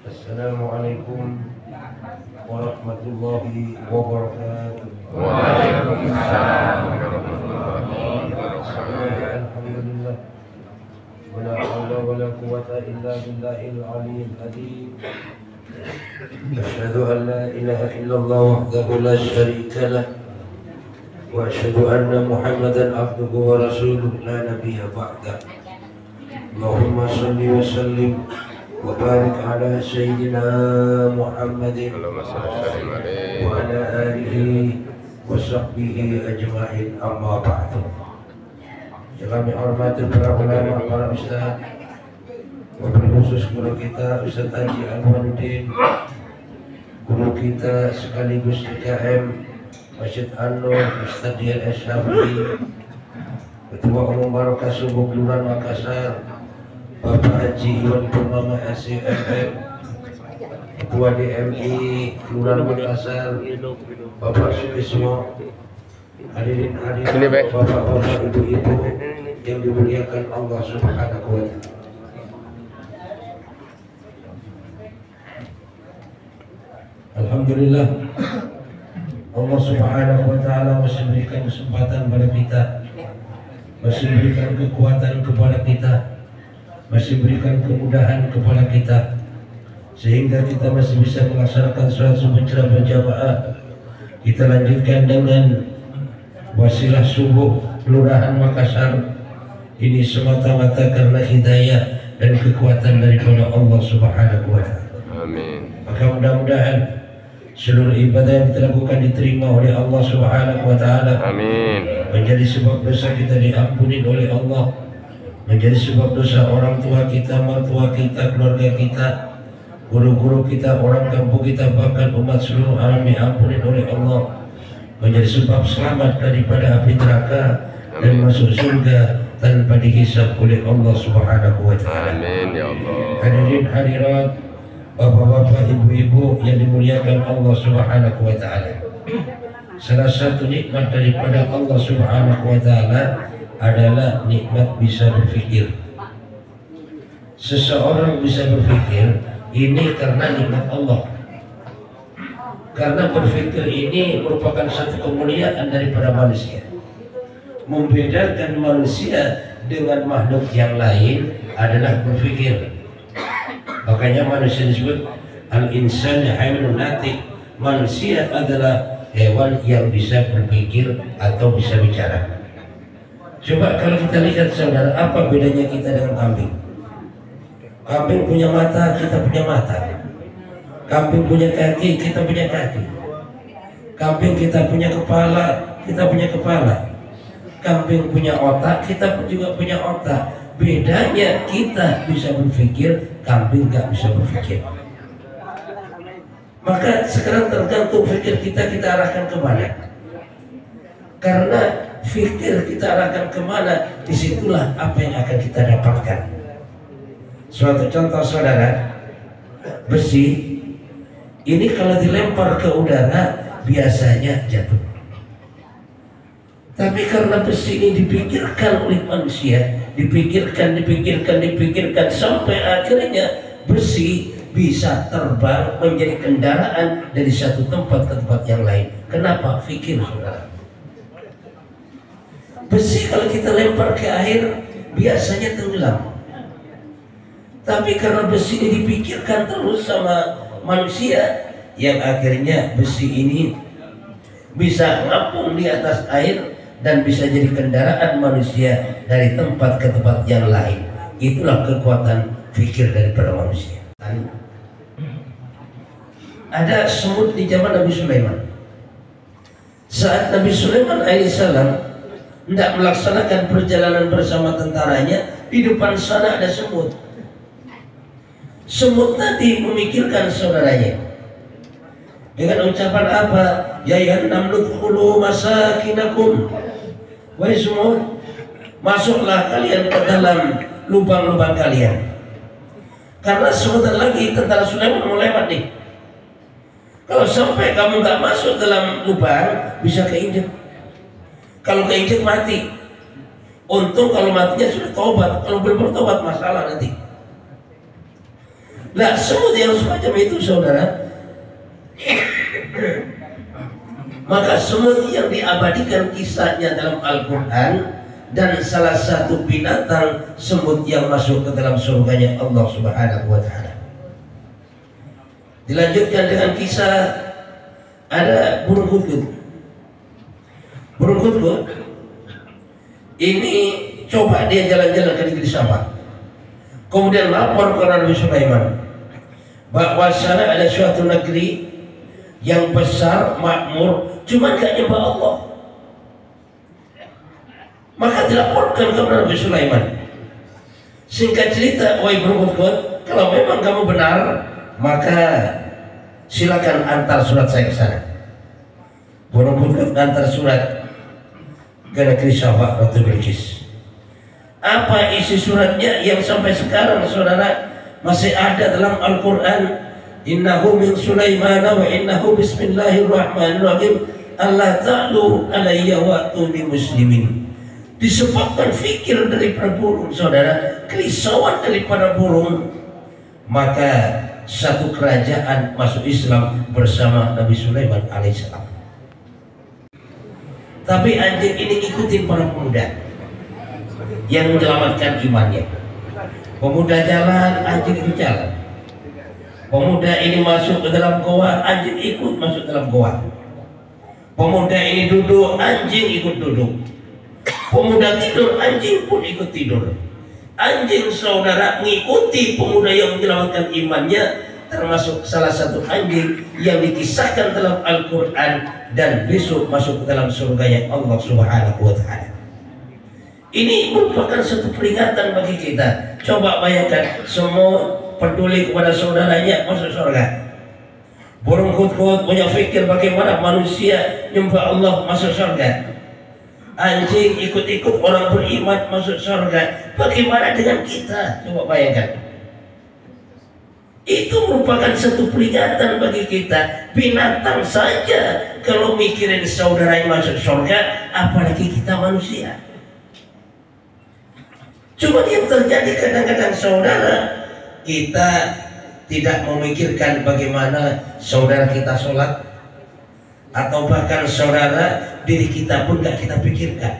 Assalamualaikum warahmatullahi wabarakatuh. Waalaikumsalam warahmatullahi wabarakatuh. Alhamdulillah. Wala haula wala quwwata illa billahil aliyyil azim. Asyhadu an la ilaha illallah wahdahu la syarika lah. Wa asyhadu anna Muhammadan abduhu wa rasuluhu la nabiyya ba'da. Allahumma shalli wa sallim wa barik ala sayyidina Muhammadin wa ala alihi wa sahbihi ajma'in, amma ba'du. Yang kami hormati para ulama, para ustaz, wabil khusus guru kita Ustaz Haji Anwaruddin, guru kita sekaligus DKM Masjid An-Nur Ustaz Dian Syafi'i, Ketua Umum Barokah Subuh Kelurahan Makassar Bapak Haji Iwan Purnama SCMM, Ketua DMI Kelurahan Makassar Bapak Sukismo, hadirin bapak-bapak, ibu-ibu yang dimuliakan Allah Subhanahu wa ta'ala. Alhamdulillah, Allah Subhanahu wa ta'ala masih berikan kesempatan pada kita, masih berikan kekuatan kepada kita, masih berikan kemudahan kepada kita, sehingga kita masih bisa melaksanakan sholat subuh secara berjamaah. Kita lanjutkan dengan wasilah subuh Kelurahan Makassar ini semata-mata karena hidayah dan kekuatan daripada Allah Subhanahu wa ta'ala. Amin. Maka mudah-mudahan seluruh ibadah yang kita lakukan diterima oleh Allah Subhanahu wa ta'ala. Amin. Menjadi sebab dosa kita diampuni oleh Allah, menjadi sebab dosa orang tua kita, mertua kita, keluarga kita, guru-guru kita, orang kampung kita, bahkan umat seluruh alam diampuni oleh Allah, menjadi sebab selamat daripada api neraka dan masuk surga tanpa dihisab oleh Allah Subhanahu wa ta'ala. Amin ya Allah. Hadirin hadirat, bapak-bapak, ibu-ibu yang dimuliakan Allah Subhanahu wa ta'ala. Salah satu nikmat daripada Allah Subhanahu wa ta'ala adalah nikmat bisa berfikir. Seseorang bisa berfikir ini karena nikmat Allah. Karena berfikir ini merupakan satu kemuliaan daripada manusia. Membedakan manusia dengan makhluk yang lain adalah berfikir. Makanya manusia disebut al-insan hayawanun natiq. Manusia adalah hewan yang bisa berpikir atau bisa bicara. Coba kalau kita lihat saudara, apa bedanya kita dengan kambing? Kambing punya mata, kita punya mata. Kambing punya kaki, kita punya kaki. Kambing kita punya kepala, kita punya kepala. Kambing punya otak, kita pun juga punya otak. Bedanya kita bisa berpikir, kambing nggak bisa berpikir. Maka sekarang tergantung pikir kita arahkan kemana. Karena pikir kita arahkan kemana, disitulah apa yang akan kita dapatkan. Suatu contoh saudara, besi ini kalau dilempar ke udara biasanya jatuh. Tapi karena besi ini dipikirkan oleh manusia, dipikirkan sampai akhirnya besi bisa terbang menjadi kendaraan dari satu tempat ke tempat yang lain. Kenapa? Fikir saudara. Besi kalau kita lempar ke air biasanya tenggelam. Tapi karena besi ini dipikirkan terus sama manusia, yang akhirnya besi ini bisa ngapung di atas air dan bisa jadi kendaraan manusia dari tempat ke tempat yang lain. Itulah kekuatan fikir daripada manusia. Ada semut di zaman Nabi Sulaiman. Saat Nabi Sulaiman alaihissalam hendak melaksanakan perjalanan bersama tentaranya, di depan sana ada semut. Semut tadi memikirkan saudaranya dengan ucapan apa? Ya ayyuhan namlu udkhulu masakinakum. Wahai semut, masuklah kalian ke dalam lubang-lubang kalian. Karena sebentar lagi tentara Sulaiman mau lewat nih. Kalau sampai kamu nggak masuk dalam lubang, bisa keinjek. Kalau keinjek mati. Untung kalau matinya sudah tobat. Kalau belum bertobat masalah nanti. Lah semut yang semacam itu saudara, maka semut yang diabadikan kisahnya dalam Al-Quran, dan salah satu binatang semut yang masuk ke dalam surganya Allah Subhanahu wa Ta'ala. Dilanjutkan dengan kisah ada burung kutub. Burung kutub ini coba dia jalan-jalan ke negeri Sabah, kemudian lapor ke Nabi Sulaiman bahwa sana ada suatu negeri yang besar, makmur, cuma gak nyembah Allah. Maka dilaporkan ke Nabi Sulaiman. Singkat cerita, wahai burung kutub, kalau memang kamu benar, maka silakan antar surat saya ke sana. Burung kutub antar surat ke negeri Sabah Ratu Bilqis. Apa isi suratnya yang sampai sekarang saudara masih ada dalam Al-Quran? Innahu min Sulaiman wa innahu bismillahirrahmanirrahim alla ta'lu alayya wa'tuni muslimin. Disebabkan fikir daripada burung saudara, kerisauan daripada burung, maka satu kerajaan masuk Islam bersama Nabi Sulaiman alaihissalam. Tapi anjing ini ikutin para pemuda yang menyelamatkan imannya. Pemuda jalan, anjing ikut jalan. Pemuda ini masuk ke dalam goa, anjing ikut masuk dalam goa. Pemuda ini duduk, anjing ikut duduk. Pemuda tidur, anjing pun ikut tidur. Anjing saudara mengikuti pemuda yang menyelamatkan imannya, termasuk salah satu anjing yang dikisahkan dalam Al-Quran dan besok masuk ke dalam surganya Allah Subhanahu wa Ta'ala. Ini merupakan satu peringatan bagi kita. Coba bayangkan, semua peduli kepada saudaranya masuk surga. Burung kutub punya fikir bagaimana manusia nyembah Allah masuk surga. Anjing ikut-ikut orang beriman masuk surga. Bagaimana dengan kita? Coba bayangkan. Itu merupakan satu peringatan bagi kita. Binatang saja kalau mikirin saudaranya masuk surga, apalagi kita manusia. Cuma yang terjadi kadang-kadang saudara, kita tidak memikirkan bagaimana saudara kita sholat, atau bahkan saudara diri kita pun gak kita pikirkan.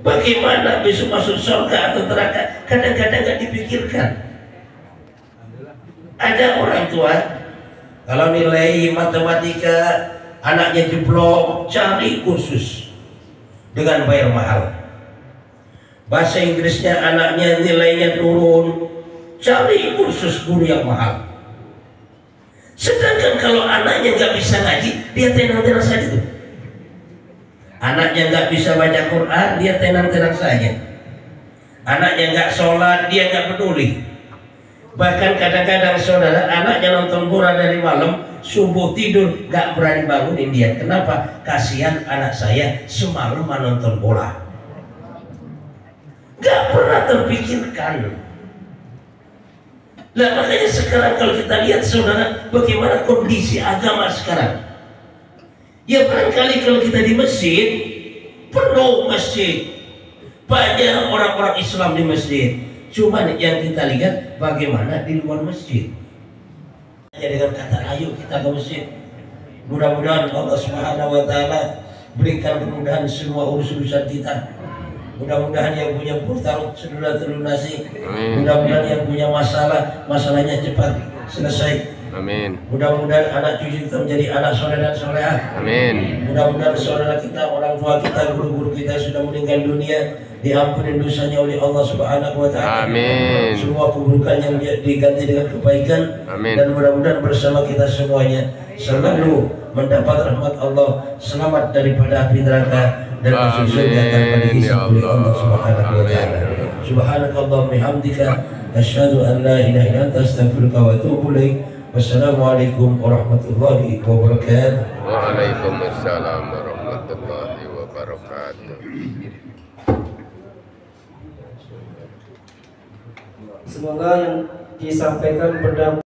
Bagaimana besok masuk surga atau neraka, kadang-kadang gak dipikirkan. Ada orang tua kalau nilai matematika anaknya jeblok, cari kursus dengan bayar mahal. Bahasa Inggrisnya anaknya nilainya turun, cari kursus guru yang mahal. Sedangkan kalau anaknya nggak bisa ngaji, dia tenang-tenang saja tuh. Anaknya nggak bisa baca Quran, dia tenang-tenang saja. Anaknya nggak sholat, dia nggak peduli. Bahkan kadang-kadang saudara, anaknya nonton bola dari malam, subuh tidur nggak berani bangunin dia. Kenapa? Kasihan anak saya semalam nonton bola. Nggak pernah terpikirkan. Nah makanya sekarang kalau kita lihat saudara, bagaimana kondisi agama sekarang. Ya barangkali kalau kita di masjid, penuh masjid, banyak orang-orang Islam di masjid. Cuma yang kita lihat bagaimana di luar masjid. Ya dengan kata ayo kita ke masjid. Mudah-mudahan Allah Subhanahu wa Ta'ala berikan kemudahan semua urusan kita. Mudah-mudahan yang punya bertarung segera terlunasi. Mudah-mudahan yang punya masalah, masalahnya cepat selesai. Amin. Mudah-mudahan anak cucu kita menjadi anak soleh dan solehah. Amin. Mudah-mudahan saudara kita, orang tua kita, guru-guru kita sudah meninggal dunia, diampuni dosanya oleh Allah Subhanahu wa Ta'ala. Amin. Semua keburukan yang diganti dengan kebaikan. Amin. Dan mudah-mudahan bersama kita semuanya selalu mendapat rahmat Allah, selamat daripada api neraka dan masuk surga tanpa dihisab oleh Allah Subhanahu wa Ta'ala. Subhanakallahumma bihamdika asyhadu an la ilaha illa anta astaghfiruka wa atubu ilaik. Wassalamualaikum warahmatullahi wabarakatuh. Waalaikumsalam warahmatullahi wabarakatuh. Semoga yang disampaikan berdampak